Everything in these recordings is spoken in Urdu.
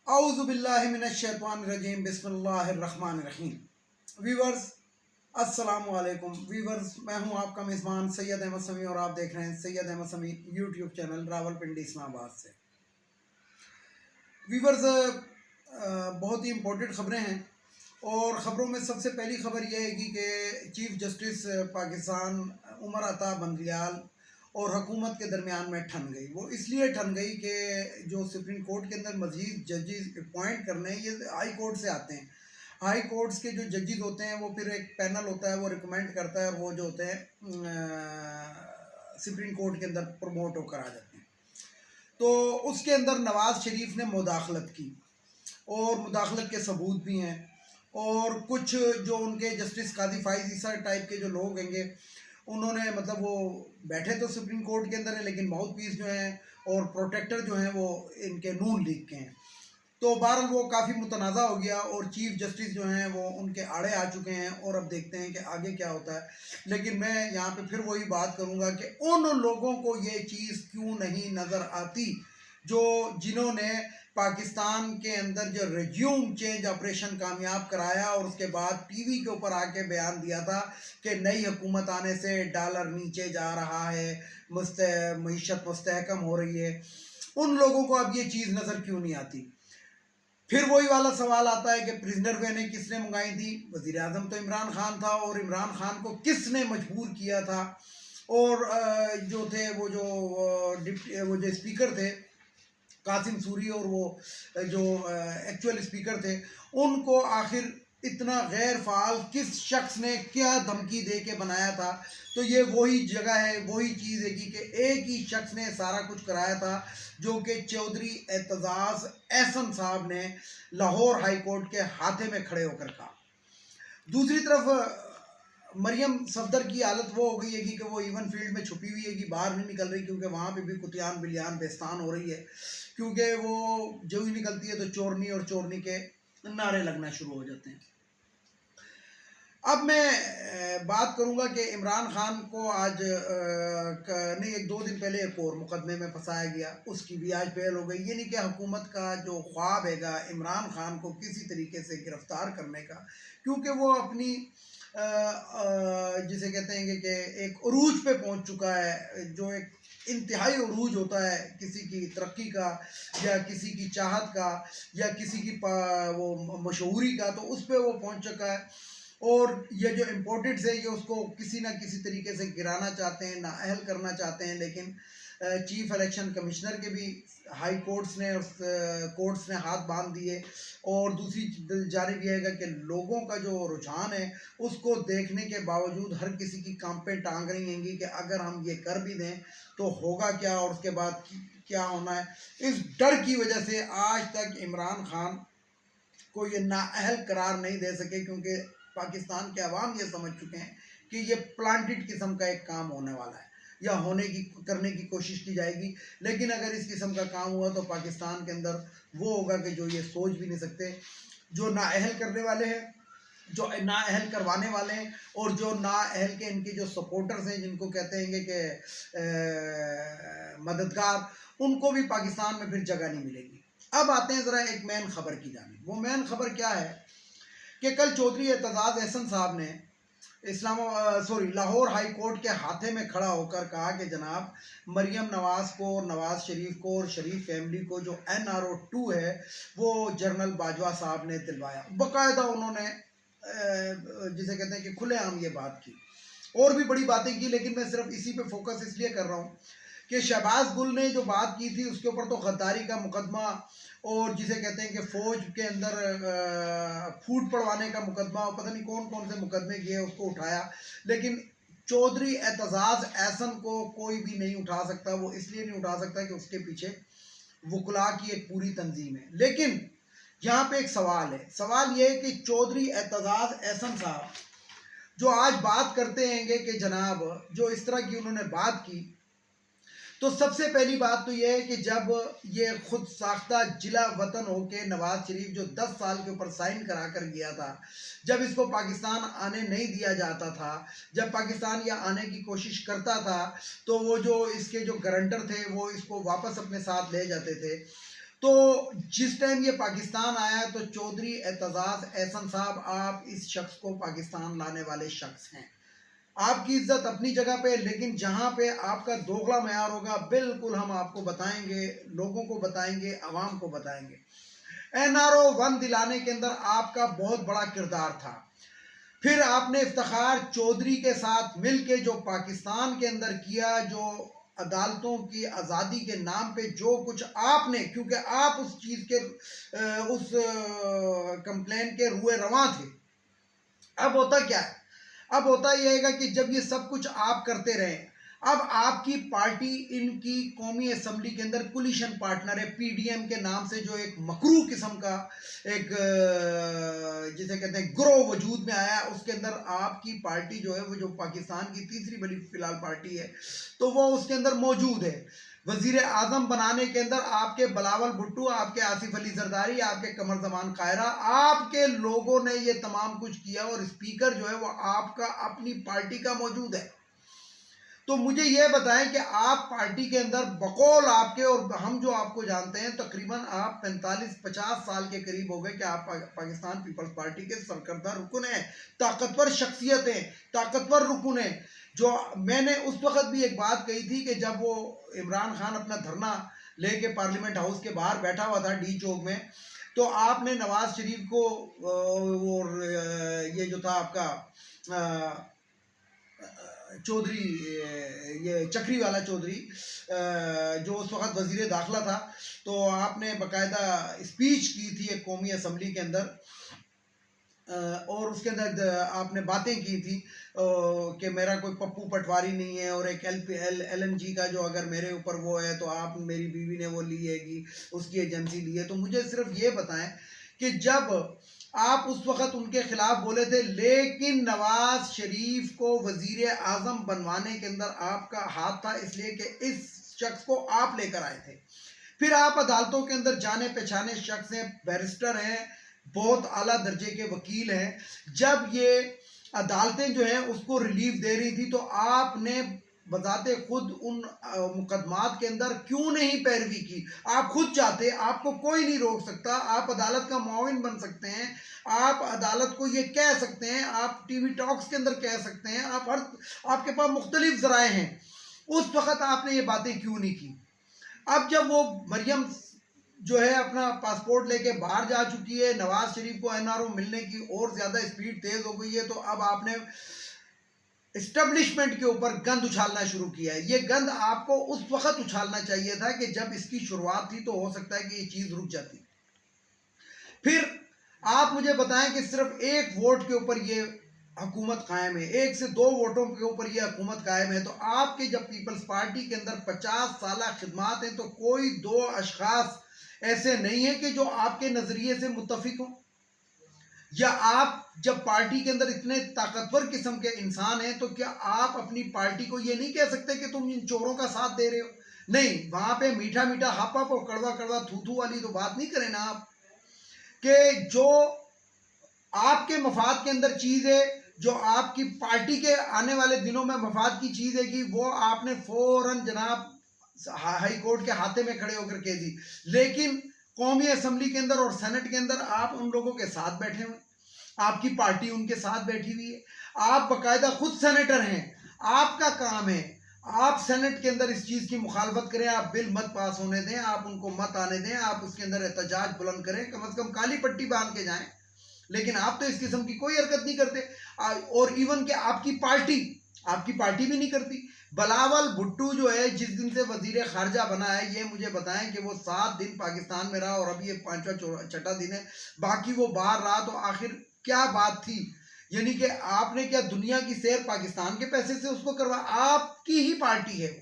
اعوذ باللہ من الشیطان الرجیم بسم اللہ الرحمن الرحیم۔ ویورز السلام علیکم۔ ویورز میں ہوں آپ کا میزبان سید احمد سمیع اور آپ دیکھ رہے ہیں سید احمد سمیع یوٹیوب چینل راولپنڈی اسلام آباد سے۔ ویورز بہت ہی امپورٹنٹ خبریں ہیں اور خبروں میں سب سے پہلی خبر یہ ہے کہ چیف جسٹس پاکستان عمر عطا بندریال اور حکومت کے درمیان میں ٹھن گئی۔ وہ اس لیے ٹھن گئی کہ جو سپریم کورٹ کے اندر مزید ججز اپوائنٹ کرنے ہیں یہ ہائی کورٹ سے آتے ہیں۔ ہائی کورٹس کے جو ججز ہوتے ہیں وہ پھر ایک پینل ہوتا ہے، وہ ریکمینڈ کرتا ہے اور وہ جو ہوتے ہیں سپریم کورٹ کے اندر پروموٹ ہو کر آ جاتے ہیں۔ تو اس کے اندر نواز شریف نے مداخلت کی اور مداخلت کے ثبوت بھی ہیں، اور کچھ جو ان کے جسٹس قاضی فائز عیسیٰ ٹائپ کے جو لوگ ہیں گے انہوں نے وہ بیٹھے تو سپریم کورٹ کے اندر ہیں لیکن ماؤتھ پیس جو ہیں اور پروٹیکٹر جو ہیں وہ ان کے نون لیگ کے ہیں۔ تو بہرحال وہ کافی متنازع ہو گیا اور چیف جسٹس جو ہیں وہ ان کے آڑے آ چکے ہیں اور اب دیکھتے ہیں کہ آگے کیا ہوتا ہے۔ لیکن میں یہاں پہ پھر وہی بات کروں گا کہ ان لوگوں کو یہ چیز کیوں نہیں نظر آتی جنہوں نے پاکستان کے اندر جو ریزیوم چینج آپریشن کامیاب کرایا اور اس کے بعد ٹی وی کے اوپر آ کے بیان دیا تھا کہ نئی حکومت آنے سے ڈالر نیچے جا رہا ہے، معیشت مستحکم ہو رہی ہے۔ ان لوگوں کو اب یہ چیز نظر کیوں نہیں آتی؟ پھر وہی والا سوال آتا ہے کہ پرزنر وینیں کس نے منگائی تھی؟ وزیر اعظم تو عمران خان تھا، اور عمران خان کو کس نے مجبور کیا تھا؟ اور جو تھے وہ جو اسپیکر تھے قاسم سوری اور وہ جو ایکچوئل اسپیکر تھے ان کو آخر اتنا غیر فعال کس شخص نے کیا دھمکی دے کے بنایا تھا؟ تو یہ وہی جگہ ہے، وہی چیز ہے کہ ایک ہی شخص نے سارا کچھ کرایا تھا جو کہ چودھری اعتزاز احسن صاحب نے لاہور ہائی کورٹ کے ہاتھے میں کھڑے ہو کر کہا۔ دوسری طرف مریم صفدر کی حالت وہ ہو گئی ہے کہ وہ ایون فیلڈ میں چھپی ہوئی ہے کہ باہر نہیں نکل رہی، کیونکہ وہاں پہ بھی کتیان بلیان بیستان ہو رہی ہے، کیونکہ وہ جو ہی نکلتی ہے تو چورنی اور چورنی کے نعرے لگنا شروع ہو جاتے ہیں۔ اب میں بات کروں گا کہ عمران خان کو آج نہیں، ایک دو دن پہلے ایک اور مقدمے میں پھنسایا گیا، اس کی بھی آج بیل ہو گئی۔ یہ نہیں کہ حکومت کا جو خواب ہے گا عمران خان کو کسی طریقے سے گرفتار کرنے کا، کیونکہ وہ اپنی جسے کہتے ہیں کہ ایک عروج پہ پہنچ چکا ہے، جو ایک انتہائی عروج ہوتا ہے کسی کی ترقی کا یا کسی کی چاہت کا یا کسی کی وہ مشہوری کا، تو اس پہ وہ پہنچ چکا ہے۔ اور یہ جو امپورٹنٹس ہے یہ اس کو کسی نہ کسی طریقے سے گرانا چاہتے ہیں، نااہل کرنا چاہتے ہیں، لیکن چیف الیکشن کمشنر کے بھی ہائی کورٹس نے ہاتھ باندھ دیے، اور دوسری جانب یہ ہے کہ لوگوں کا جو رجحان ہے اس کو دیکھنے کے باوجود ہر کسی کی کانپیں ٹانگ رہی ہیں کہ اگر ہم یہ کر بھی دیں تو ہوگا کیا اور اس کے بعد کیا ہونا ہے۔ اس ڈر کی وجہ سے آج تک عمران خان کو یہ نااہل قرار نہیں دے سکے، کیونکہ پاکستان کے عوام یہ سمجھ چکے ہیں کہ یہ پلانٹڈ قسم کا ایک کام ہونے والا ہے یا کرنے کی کوشش کی جائے گی۔ لیکن اگر اس قسم کا کام ہوا تو پاکستان کے اندر وہ ہوگا کہ جو یہ سوچ بھی نہیں سکتے، جو نااہل کرنے والے ہیں، جو نااہل کروانے والے ہیں، اور جو نااہل کے ان کے جو سپورٹرز ہیں جن کو کہتے ہیں کہ مددگار، ان کو بھی پاکستان میں پھر جگہ نہیں ملے گی۔ اب آتے ہیں ذرا ایک مین خبر کی جانب۔ وہ مین خبر کیا ہے کہ کل چودھری اعتزاز احسن صاحب نے لاہور ہائی کورٹ کے ہاتھے میں کھڑا ہو کر کہا کہ جناب مریم نواز کو، نواز شریف کو اور شریف فیملی کو جو NRO2 ہے وہ جنرل باجوہ صاحب نے دلوایا۔ باقاعدہ انہوں نے جسے کہتے ہیں کہ کھلے عام یہ بات کی، اور بھی بڑی باتیں کی، لیکن میں صرف اسی پہ فوکس اس لیے کر رہا ہوں کہ شہباز گل نے جو بات کی تھی اس کے اوپر تو غداری کا مقدمہ، اور جسے کہتے ہیں کہ فوج کے اندر پھوٹ پڑوانے کا مقدمہ، اور پتہ نہیں کون کون سے مقدمے کیے، اس کو اٹھایا، لیکن چودھری اعتزاز احسن کو کوئی بھی نہیں اٹھا سکتا۔ وہ اس لیے نہیں اٹھا سکتا کہ اس کے پیچھے وکلاء کی ایک پوری تنظیم ہے۔ لیکن یہاں پہ ایک سوال ہے، سوال یہ ہے کہ چودھری اعتزاز احسن صاحب جو آج بات کرتے ہیں کہ جناب جو اس طرح کی انہوں نے بات کی، تو سب سے پہلی بات تو یہ ہے کہ جب یہ خود ساختہ جلا وطن ہو کے نواز شریف جو 10 سال کے اوپر سائن کرا کر گیا تھا، جب اس کو پاکستان آنے نہیں دیا جاتا تھا، جب پاکستان یہ آنے کی کوشش کرتا تھا تو وہ جو اس کے جو گارنٹر تھے وہ اس کو واپس اپنے ساتھ لے جاتے تھے، تو جس ٹائم یہ پاکستان آیا تو چودھری اعتزاز احسن صاحب آپ اس شخص کو پاکستان لانے والے شخص ہیں. آپ کی عزت اپنی جگہ پہ، لیکن جہاں پہ آپ کا دوغلا معیار ہوگا بالکل ہم آپ کو بتائیں گے، لوگوں کو بتائیں گے، عوام کو بتائیں گے. NRO 1 دلانے کے اندر آپ کا بہت بڑا کردار تھا. پھر آپ نے افتخار چودھری کے ساتھ مل کے جو پاکستان کے اندر کیا، جو عدالتوں کی آزادی کے نام پہ جو کچھ آپ نے، کیونکہ آپ اس چیز کے اس کمپلین کے روئے رواں تھے. اب ہوتا کیا ہے؟ اب ہوتا یہ ہے کہ جب یہ سب کچھ آپ کرتے رہے، اب آپ کی پارٹی ان کی قومی اسمبلی کے اندر کولیشن پارٹنر ہے. PDM کے نام سے جو ایک مکروہ قسم کا ایک جسے کہتے ہیں گروہ وجود میں آیا، اس کے اندر آپ کی پارٹی جو ہے وہ جو پاکستان کی تیسری بڑی فی الحال پارٹی ہے تو وہ اس کے اندر موجود ہے. وزیر اعظم بنانے کے اندر آپ کے بلاول بھٹو، آپ کے آصف علی زرداری، آپ کے قمر زمان خائرہ، آپ کے لوگوں نے یہ تمام کچھ کیا، اور اسپیکر جو ہے وہ آپ کا اپنی پارٹی کا موجود ہے. تو مجھے یہ بتائیں کہ آپ پارٹی کے اندر بقول آپ کے، اور ہم جو آپ کو جانتے ہیں تقریباً آپ 45-50 سال کے قریب ہو گئے کہ آپ پاکستان پیپلز پارٹی کے سرکردہ رکن ہیں، طاقتور شخصیت ہیں، طاقتور رکن ہیں. جو میں نے اس وقت بھی ایک بات کہی تھی کہ جب وہ عمران خان اپنا دھرنا لے کے پارلیمنٹ ہاؤس کے باہر بیٹھا ہوا تھا ڈی چوک میں، تو آپ نے نواز شریف کو اور یہ جو تھا آپ کا چودھری، یہ چکری والا چودھری جو اس وقت وزیر داخلہ تھا، تو آپ نے باقاعدہ اسپیچ کی تھی ایک قومی اسمبلی کے اندر، اور اس کے اندر آپ نے باتیں کی تھی کہ میرا کوئی پپو پٹواری نہیں ہے، اور ایک LNG کا جو اگر میرے اوپر وہ ہے تو آپ میری بیوی نے وہ لی ہے گی، اس کی ایجنسی لی ہے. تو مجھے صرف یہ بتائیں کہ جب آپ اس وقت ان کے خلاف بولے تھے، لیکن نواز شریف کو وزیر اعظم بنوانے کے اندر آپ کا ہاتھ تھا، اس لیے کہ اس شخص کو آپ لے کر آئے تھے. پھر آپ عدالتوں کے اندر جانے پہچانے شخص ہیں، بیرسٹر ہیں، بہت اعلیٰ درجے کے وکیل ہیں. جب یہ عدالتیں جو ہیں اس کو ریلیف دے رہی تھی تو آپ نے بذات خود ان مقدمات کے اندر کیوں نہیں پیروی کی؟ آپ خود چاہتے، آپ کو کوئی نہیں روک سکتا، آپ عدالت کا معاون بن سکتے ہیں، آپ عدالت کو یہ کہہ سکتے ہیں، آپ ٹی وی ٹاکس کے اندر کہہ سکتے ہیں، آپ کے پاس مختلف ذرائع ہیں. اس وقت آپ نے یہ باتیں کیوں نہیں کی؟ اب جب وہ مریم جو ہے اپنا پاسپورٹ لے کے باہر جا چکی ہے، نواز شریف کو NRO ملنے کی اور زیادہ اسپیڈ تیز ہو گئی ہے، تو اب آپ نے اسٹیبلشمنٹ کے اوپر گند اچھالنا شروع کیا ہے. یہ گند آپ کو اس وقت اچھالنا چاہیے تھا کہ جب اس کی شروعات تھی، تو ہو سکتا ہے کہ یہ چیز رک جاتی. پھر آپ مجھے بتائیں کہ صرف ایک ووٹ کے اوپر یہ حکومت قائم ہے، 1 سے 2 ووٹوں کے اوپر یہ حکومت قائم ہے. تو آپ کے جب پیپلز پارٹی کے اندر 50 سالہ خدمات ہیں، تو کوئی 2 اشخاص ایسے نہیں ہیں کہ جو آپ کے نظریے سے متفق ہوں، یا آپ جب پارٹی کے اندر اتنے طاقتور قسم کے انسان ہیں تو کیا آپ اپنی پارٹی کو یہ نہیں کہہ سکتے کہ تم ان چوروں کا ساتھ دے رہے ہو؟ نہیں، وہاں پہ میٹھا میٹھا ہپ ہپ اور کڑوا کڑوا تھو تھو والی تو بات نہیں کریں نا آپ، کہ جو آپ کے مفاد کے اندر چیز ہے، جو آپ کی پارٹی کے آنے والے دنوں میں مفاد کی چیز ہے کہ وہ آپ نے فوراً جناب ہائی کورٹ کے ہاتھے میں کھڑے ہو کر کہہ دی. لیکن قومی اسمبلی کے اندر اور سینٹ کے اندر آپ ان لوگوں کے ساتھ بیٹھے ہوئے، آپ کی پارٹی ان کے ساتھ بیٹھی ہوئی ہے، آپ باقاعدہ خود سینیٹر ہیں، آپ کا کام ہے آپ سینٹ کے اندر اس چیز کی مخالفت کریں، آپ بل مت پاس ہونے دیں، آپ ان کو مت آنے دیں، آپ اس کے اندر احتجاج بلند کریں، کم از کم کالی پٹی باندھ کے جائیں. لیکن آپ تو اس قسم کی کوئی حرکت نہیں کرتے، اور ایون کہ آپ کی پارٹی بھی نہیں کرتی. بلاول بھٹو جو ہے جس دن سے وزیر خارجہ بنا ہے، یہ مجھے بتائیں کہ وہ 7 دن پاکستان میں رہا اور اب یہ 5واں 6واں دن ہے، باقی وہ باہر رہا. تو آخر کیا بات تھی؟ یعنی کہ آپ نے کیا دنیا کی سیر پاکستان کے پیسے سے اس کو کروا؟ آپ کی ہی پارٹی ہے،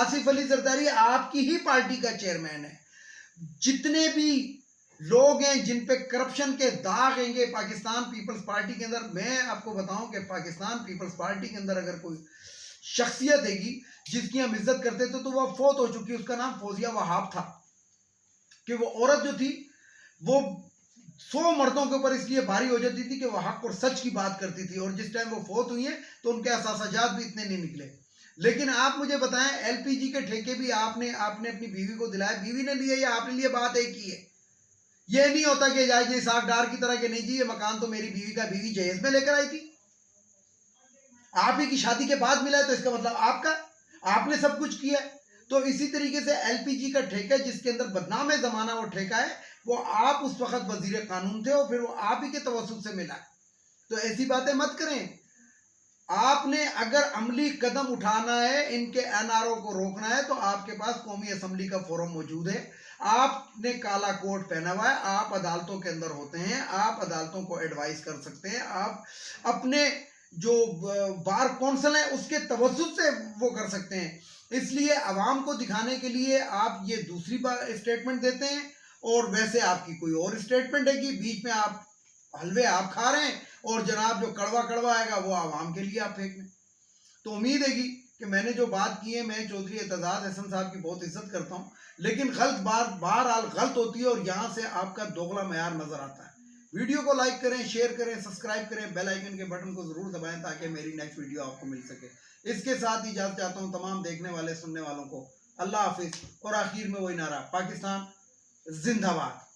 آصف علی زرداری آپ کی ہی پارٹی کا چیئرمین ہے. جتنے بھی لوگ ہیں جن پہ کرپشن کے داغ ہیں گے پاکستان پیپلز پارٹی کے اندر، میں آپ کو بتاؤں کہ پاکستان پیپلز پارٹی کے اندر اگر کوئی شخصیت ہے گی جس کی ہم عزت کرتے تھے تو وہ فوت ہو چکی، اس کا نام فوزیہ وہاب تھا. کہ وہ عورت جو تھی وہ 100 مردوں کے اوپر اس لیے بھاری ہو جاتی تھی کہ وہ حق اور سچ کی بات کرتی تھی، اور جس ٹائم وہ فوت ہوئی ہیں تو ان کے احساسات بھی اتنے نہیں نکلے. لیکن آپ مجھے بتائیں ایل پی جی کے ٹھیکے بھی آپ نے اپنی بیوی کو دلائے، بیوی نے لیے یا آپ نے لیے، بات ایک ہی ہے. یہ نہیں ہوتا کہ جی ساکھ ڈار کی طرح کہ نہیں جی یہ مکان تو میری بیوی کا، بیوی جہیز میں لے کر آئی تھی، آپ ہی کی شادی کے بعد ملا ہے تو اس کا مطلب آپ کا، آپ نے سب کچھ کیا ہے. تو اسی طریقے سے ایل پی جی کا ٹھیکہ جس کے اندر بدنام زمانہ وہ ٹھیکہ ہے، وہ آپ اس وقت وزیر قانون تھے اور پھر وہ آپ ہی کے توسط سے ملا ہے. تو ایسی باتیں مت کریں. آپ نے اگر عملی قدم اٹھانا ہے، ان کے این آر او کو روکنا ہے، تو آپ کے پاس قومی اسمبلی کا فورم موجود ہے. آپ نے کالا کوٹ پہنا ہوا ہے، آپ عدالتوں کے اندر ہوتے ہیں، آپ عدالتوں کو ایڈوائز کر سکتے ہیں، آپ اپنے جو بار کونسل ہے اس کے توسط سے وہ کر سکتے ہیں. اس لیے عوام کو دکھانے کے لیے آپ یہ دوسری بار اسٹیٹمنٹ دیتے ہیں، اور ویسے آپ کی کوئی اور اسٹیٹمنٹ ہے کہ بیچ میں آپ حلوے آپ کھا رہے ہیں اور جناب جو کڑوا کڑوا آئے گا وہ عوام کے لیے آپ پھینک لیں. تو امید ہے کہ میں نے جو بات کی ہے، میں چودھری اعتزاز احسن صاحب کی بہت عزت کرتا ہوں، لیکن غلط بات بہرحال غلط ہوتی ہے اور یہاں سے آپ کا دوغلا معیار نظر آتا ہے. ویڈیو کو لائک کریں، شیئر کریں، سبسکرائب کریں، بیل آئیکن کے بٹن کو ضرور دبائیں تاکہ میری نیکسٹ ویڈیو آپ کو مل سکے. اس کے ساتھ ہی اجازت چاہتا ہوں تمام دیکھنے والے سننے والوں کو. اللہ حافظ. اور آخر میں وہی نعرہ، پاکستان زندہ باد.